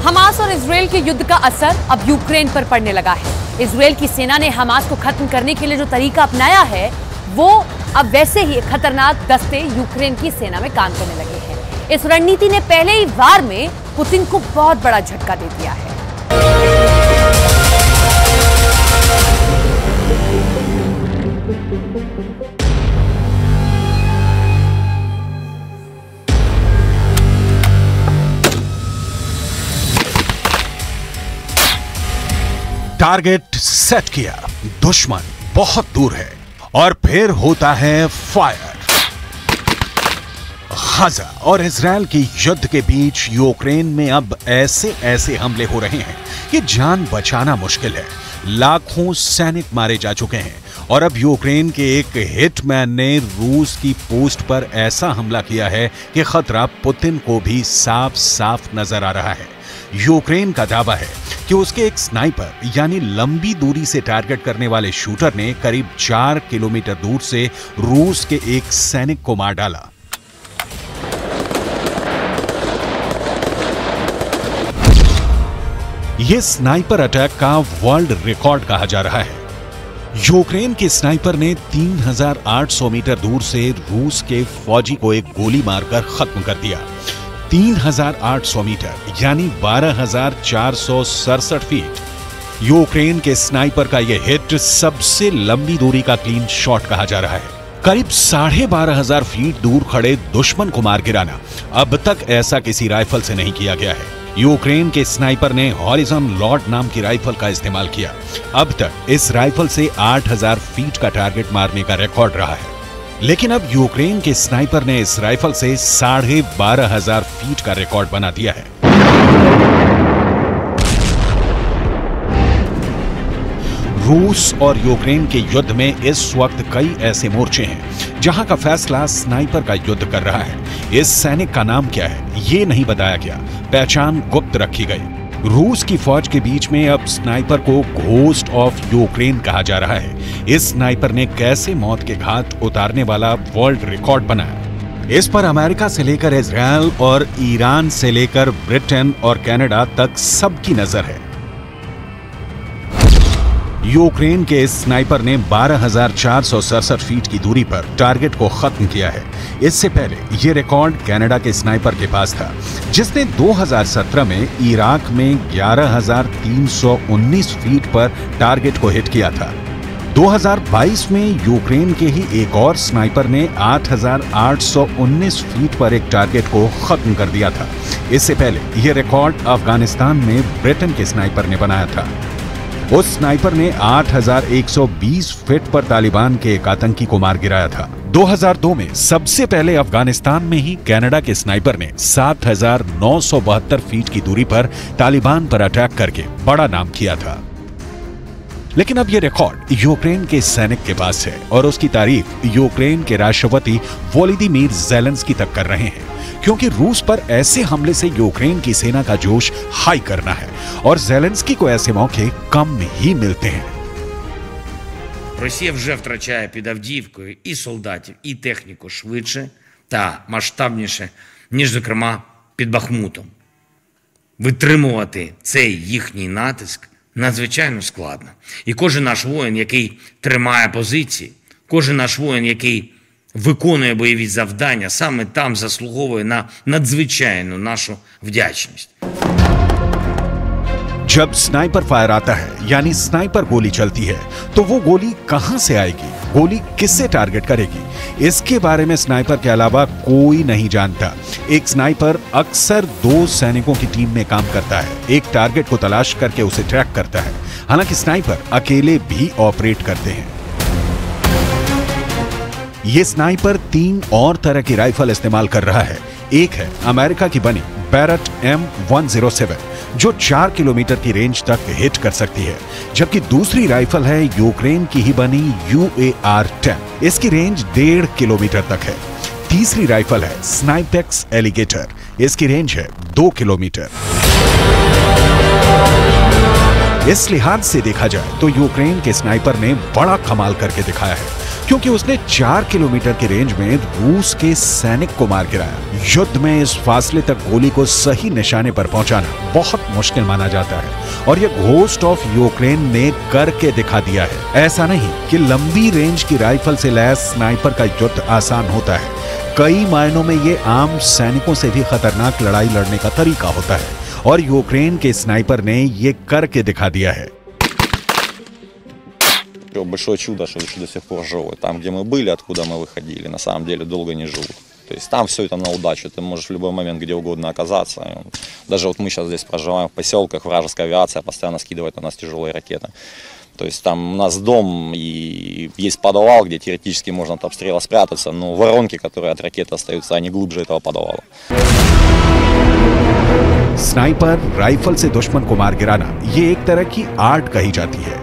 Hamas और Israel के युद्ध का असर अब यूक्रेन पर पड़ने लगा है। इजरायल की सेना ने हमास को खत्म करने के लिए जो तरीका अपनाया है वो अब वैसे ही खतरनाक दस्ते यूक्रेन की सेना में काम करने लगे हैं। इस रणनीति ने पहले ही वार में पुतिन को बहुत बड़ा झटका दे दिया है। टारगेट सेट किया, दुश्मन बहुत दूर है और फिर होता है फायर। गाजा और इजरायल के युद्ध के बीच यूक्रेन में अब ऐसे हमले हो रहे हैं कि जान बचाना मुश्किल है। लाखों सैनिक मारे जा चुके हैं और अब यूक्रेन के एक हिटमैन ने रूस की पोस्ट पर ऐसा हमला किया है कि खतरा पुतिन को भी साफ साफ नजर आ रहा है। यूक्रेन का दावा है कि उसके एक स्नाइपर यानी लंबी दूरी से टारगेट करने वाले शूटर ने करीब 4 किलोमीटर दूर से रूस के एक सैनिक को मार डाला। यह स्नाइपर अटैक का वर्ल्ड रिकॉर्ड कहा जा रहा है। यूक्रेन के स्नाइपर ने 3800 मीटर दूर से रूस के फौजी को एक गोली मारकर खत्म कर दिया। 3800 मीटर यानी 12,467 फीट। यूक्रेन के स्नाइपर का यह हिट सबसे लंबी दूरी का क्लीन शॉट कहा जा रहा है। करीब 12,500 फीट दूर खड़े दुश्मन को मार गिराना अब तक ऐसा किसी राइफल से नहीं किया गया है। यूक्रेन के स्नाइपर ने हॉरिजन लॉर्ड नाम की राइफल का इस्तेमाल किया। अब तक इस राइफल से 8,000 फीट का टारगेट मारने का रिकॉर्ड रहा है, लेकिन अब यूक्रेन के स्नाइपर ने इस राइफल से 12,500 फीट का रिकॉर्ड बना दिया है। रूस और यूक्रेन के युद्ध में इस वक्त कई ऐसे मोर्चे हैं जहां का फैसला स्नाइपर का युद्ध कर रहा है। इस सैनिक का नाम क्या है ये नहीं बताया गया, पहचान गुप्त रखी गई। रूस की फौज के बीच में अब स्नाइपर को घोस्ट ऑफ यूक्रेन कहा जा रहा है। इस स्नाइपर ने कैसे मौत के घाट उतारने वाला वर्ल्ड रिकॉर्ड बनाया, इस पर अमेरिका से लेकर इजरायल और ईरान से लेकर ब्रिटेन और कनाडा तक सबकी नजर है। यूक्रेन के इस स्नाइपर ने 12,467 फीट की दूरी पर टारगेट को खत्म किया है। इससे पहले यह रिकॉर्ड कनाडा के स्नाइपर के पास था, जिसने 2017 में इराक में 11,319 फीट पर टारगेट को हिट किया था। 2022 में यूक्रेन के ही एक और स्नाइपर ने 8,819 फीट पर एक टारगेट को खत्म कर दिया था। इससे पहले यह रिकॉर्ड अफगानिस्तान में ब्रिटेन के स्नाइपर ने बनाया था। उस स्नाइपर ने 8,120 फीट पर तालिबान के एक आतंकी को मार गिराया था। 2002 में सबसे पहले अफगानिस्तान में ही कनाडा के स्नाइपर ने 7,972 फीट की दूरी पर तालिबान पर अटैक करके बड़ा नाम किया था। लेकिन अब यह रिकॉर्ड यूक्रेन के सैनिक के पास है और उसकी तारीफ यूक्रेन के राष्ट्रपति वोलोदिमीर ज़ेलेंस्की तक कर रहे हैं, क्योंकि रूस पर ऐसे हमले से यूक्रेन की सेना का जोश हाई करना है और ज़ेलेंस्की को ऐसे मौके कम ही मिलते हैं। Росія вже втрачає під Авдіївкою і солдатів, і техніку швидше та масштабніше, ніж, зокрема, під Бахмутом. Витримувати цей їхній натиск надзвичайно складно. І кожен наш воїн, який тримає позиції, кожен наш воїн, який виконує бойові завдання, саме там заслуговує на надзвичайну нашу вдячність. जब स्नाइपर फायर आता है यानी स्नाइपर गोली चलती है तो वो गोली कहां से आएगी, गोली किससे टारगेट करेगी, इसके बारे में स्नाइपर के अलावा कोई नहीं जानता। एक स्नाइपर अक्सर 2 सैनिकों की टीम में काम करता है, एक टारगेट को तलाश करके उसे ट्रैक करता है। हालांकि स्नाइपर अकेले भी ऑपरेट करते हैं। ये स्नाइपर 3 और तरह की राइफल इस्तेमाल कर रहा है। एक है अमेरिका की बनी बैरट M107 जो 4 किलोमीटर की रेंज तक हिट कर सकती है, जबकि दूसरी राइफल है यूक्रेन की ही बनी UAR-10। इसकी रेंज 1.5 किलोमीटर तक है। तीसरी राइफल है स्नाइपेक्स एलिगेटर, इसकी रेंज है 2 किलोमीटर। इस लिहाज से देखा जाए तो यूक्रेन के स्नाइपर ने बड़ा कमाल करके दिखाया है, क्योंकि उसने 4 किलोमीटर की रेंज में रूस के सैनिक को मार गिराया। युद्ध में इस फासले तक गोली को सही निशाने पर पहुंचाना बहुत मुश्किल माना जाता है और यह घोस्ट ऑफ यूक्रेन ने करके दिखा दिया है। ऐसा नहीं कि लंबी रेंज की राइफल से लैस स्नाइपर का युद्ध आसान होता है। कई मायनों में ये आम सैनिकों से भी खतरनाक लड़ाई लड़ने का तरीका होता है और यूक्रेन के स्नाइपर ने ये करके दिखा दिया है। Большое чудо, что еще до сих пор живы. Там, где мы были, откуда мы выходили, на самом деле долго не живут. То есть там все это на удачу. Ты можешь в любой момент где угодно оказаться. Даже вот мы сейчас здесь проживаем в поселках, вражеская авиация постоянно скидывает на нас тяжелые ракеты. То есть там у нас дом и есть подвал, где теоретически можно от обстрела спрятаться, но воронки, которые от ракеты остаются, они глубже этого подвала. स्नाइपर राइफल से दुश्मन को मार गिराना ये एक तरह की आर्ट कही जाती है,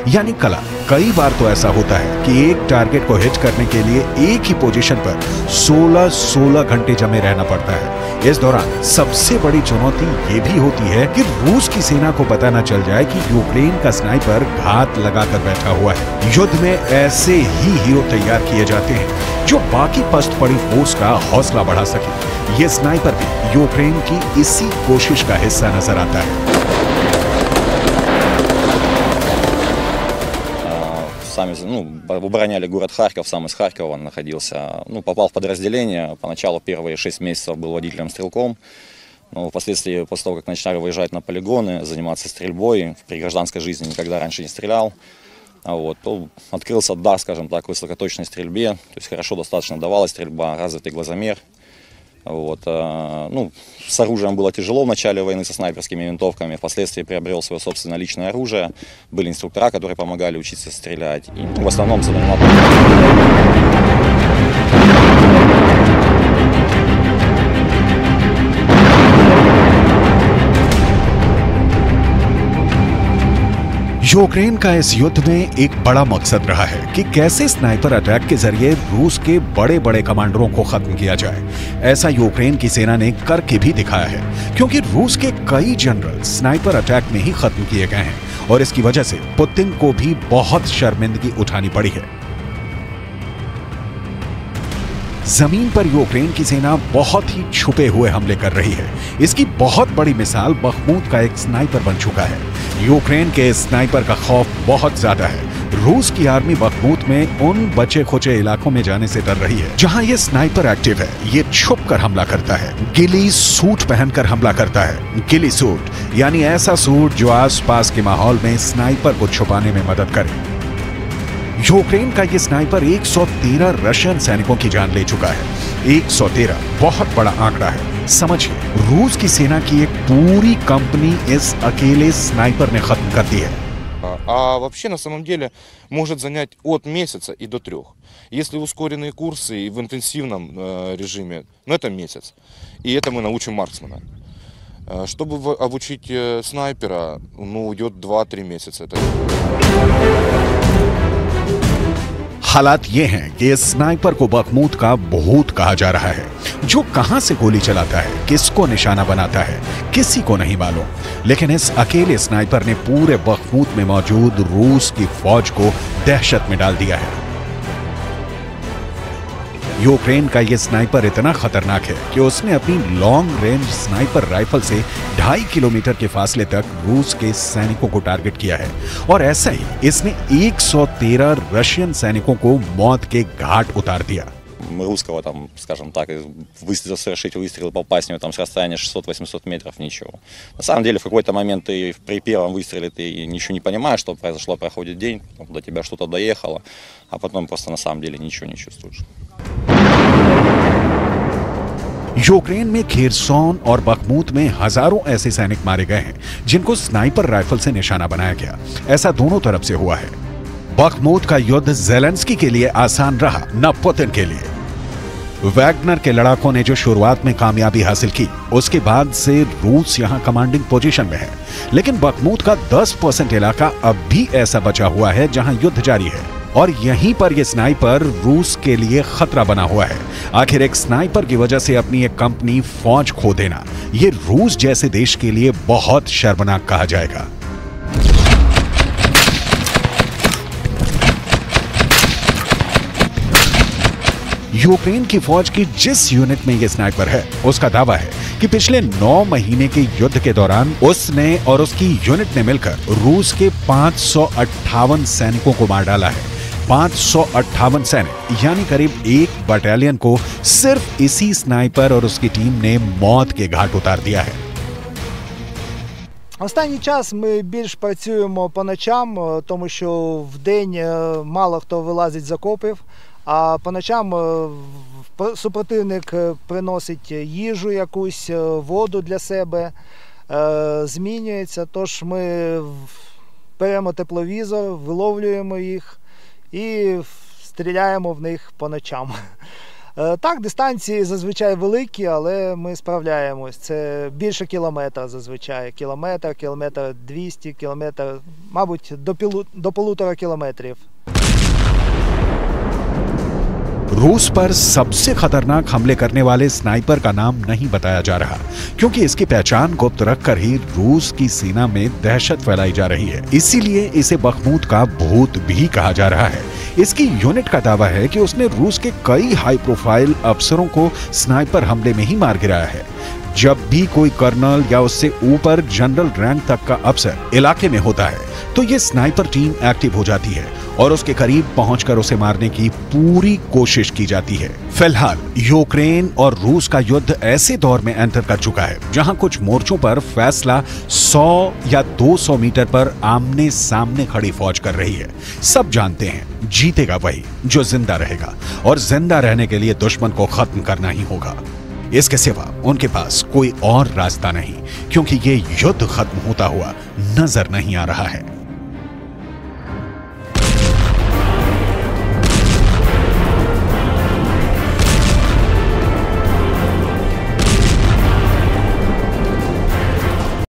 यानी कला। कई बार तो ऐसा होता है कि एक टारगेट को हिट करने के लिए एक ही पोजीशन पर 16 घंटे जमे रहना पड़ता है। इस दौरान सबसे बड़ी चुनौती ये भी होती है कि रूस की सेना को पता न चल जाए कि यूक्रेन का स्नाइपर घात लगाकर बैठा हुआ है। युद्ध में ऐसे ही हीरो तैयार किए जाते हैं जो बाकी पस्त पड़ी फोर्स का हौसला बढ़ा सके। ये स्नाइपर भी यूक्रेन की इसी कोशिश का हिस्सा नजर आता है। Сами, обороняли город Харьков, сам из Харькова находился, попал в подразделение. Поначалу первые 6 месяцев был водителем-стрелком, но впоследствии, после того, как начали выезжать на полигоны, заниматься стрельбой, при гражданской жизни никогда раньше не стрелял, то открылся дар, скажем так, в высокоточной стрельбе, то есть хорошо достаточно давалась стрельба, развитый глазомер. С оружием было тяжело в начале войны со снайперскими винтовками, впоследствии приобрел свое собственное личное оружие, были инструктора, которые помогали учиться стрелять, и в основном занимал. यूक्रेन का इस युद्ध में एक बड़ा मकसद रहा है कि कैसे स्नाइपर अटैक के जरिए रूस के बड़े बड़े कमांडरों को खत्म किया जाए। ऐसा यूक्रेन की सेना ने करके भी दिखाया है, क्योंकि रूस के कई जनरल स्नाइपर अटैक में ही खत्म किए गए हैं और इसकी वजह से पुतिन को भी बहुत शर्मिंदगी उठानी पड़ी है। जमीन पर यूक्रेन की सेना बहुत ही छुपे हुए हमले कर रही है। इसकी बहुत बड़ी मिसाल बखमूत का एक स्नाइपर बन चुका है। यूक्रेन के स्नाइपर का खौफ बहुत ज्यादा है। रूस की आर्मी बखमूत में उन बचे खुचे इलाकों में जाने से डर रही है जहां ये स्नाइपर एक्टिव है। ये छुप कर हमला करता है, गिली सूट पहनकर हमला करता है। गिली सूट यानी ऐसा सूट जो आसपास के माहौल में स्नाइपर को छुपाने में मदद करे। यूक्रेन का ये स्नाइपर 113 रशियन सैनिकों की जान ले चुका है। 113 बहुत बड़ा आंकड़ा है। समझिए, रूस की सेना की एक पूरी कंपनी इस अकेले स्नाइपर ने खत्म कर दी है। А вообще на самом деле может занять от месяца и до 3. Если ускоренные курсы и в интенсивном режиме, это месяц. И это мы научим марксмена. Чтобы обучить снайпера, уйдет 2-3 месяца. हालात ये हैं कि इस स्नाइपर को बखमूत का भूत कहा जा रहा है, जो कहां से गोली चलाता है, किसको निशाना बनाता है, किसी को नहीं मालूम। लेकिन इस अकेले स्नाइपर ने पूरे बखमूत में मौजूद रूस की फौज को दहशत में डाल दिया है। यूक्रेन का यह स्नाइपर इतना खतरनाक है कि उसने अपनी लॉन्ग रेंज स्नाइपर राइफल से 2.5 किलोमीटर के फासले तक रूस के सैनिकों को टारगेट किया है और ऐसा ही इसने 113 रशियन सैनिकों को मौत के घाट उतार दिया। Русского, скажем так, совершить выстрел, попасть в него с расстояния 600-800 метров, ничего. На самом деле, в какой-то момент ты при первом выстреле ты ничего не понимаешь, что произошло, проходит день, до тебя что-то доехало, а потом просто на самом деле ничего не чувствуешь. यूक्रेन में खेरसोन और बखमूत में हजारों ऐसे सैनिक मारे गए हैं जिनको स्नाइपर राइफल से निशाना बनाया गया। ऐसा दोनों तरफ से हुआ है। बखमूत का युद्ध ज़ेलेंस्की के लिए आसान रहा, न पुतिन के लिए। वैगनर के लड़ाकों ने जो शुरुआत में कामयाबी हासिल की, उसके बाद से रूस यहां कमांडिंग पोजीशन में है। लेकिन बखमूत का 10% इलाका अब भी ऐसा बचा हुआ है जहां युद्ध जारी है और यहीं पर यह स्नाइपर रूस के लिए खतरा बना हुआ है। आखिर एक स्नाइपर की वजह से अपनी एक कंपनी फौज खो देना, यह रूस जैसे देश के लिए बहुत शर्मनाक कहा जाएगा। यूक्रेन की फौज की जिस यूनिट में ये स्नाइपर है, उसका दावा है कि पिछले 9 महीने के युद्ध के दौरान उसने और उसकी यूनिट ने मिलकर रूस के 558 सैनिकों को मार डाला है। 558 सैनिक, यानी करीब 1 बटालियन को सिर्फ इसी स्नाइपर और उसकी टीम ने मौत के घाट उतार दिया है। Останній час ми більш працюємо по ночам, тому що вдень мало хто вилазить з окопів, а по ночам супротивник приносить їжу якусь, воду для себе, змінюється. Тож ми беремо тепловізор, виловлюємо їх і стріляємо в них по ночам. Так, дистанції зазвичай великі, але ми справляємось. Це більше кілометра зазвичай. Кілометр 200, кілометр, мабуть, до 1,5 кілометрів. रूस पर सबसे खतरनाक हमले करने वाले स्नाइपर का नाम नहीं बताया जा रहा, क्योंकि इसकी पहचान गुप्त रखकर ही रूस की सेना में दहशत फैलाई जा रही है। इसीलिए इसे बखमूत का भूत भी कहा जा रहा है। इसकी यूनिट का दावा है कि उसने रूस के कई हाई प्रोफाइल अफसरों को स्नाइपर हमले में ही मार गिराया है। जब भी कोई कर्नल या उससे ऊपर जनरल रैंक तक का अफसर इलाके में होता है, तो ये स्नाइपर टीम एक्टिव हो जाती है और उसके करीब पहुंचकर उसे मारने की पूरी कोशिश की जाती है। फिलहाल यूक्रेन और रूस का युद्ध ऐसे दौर में एंटर कर चुका है जहां कुछ मोर्चों पर फैसला 100 या 200 मीटर पर आमने सामने खड़ी फौज कर रही है। सब जानते हैं जीतेगा वही जो जिंदा रहेगा, और जिंदा रहने के लिए दुश्मन को खत्म करना ही होगा। इसके सिवा उनके पास कोई और रास्ता नहीं, क्योंकि ये युद्ध खत्म होता हुआ नजर नहीं आ रहा है।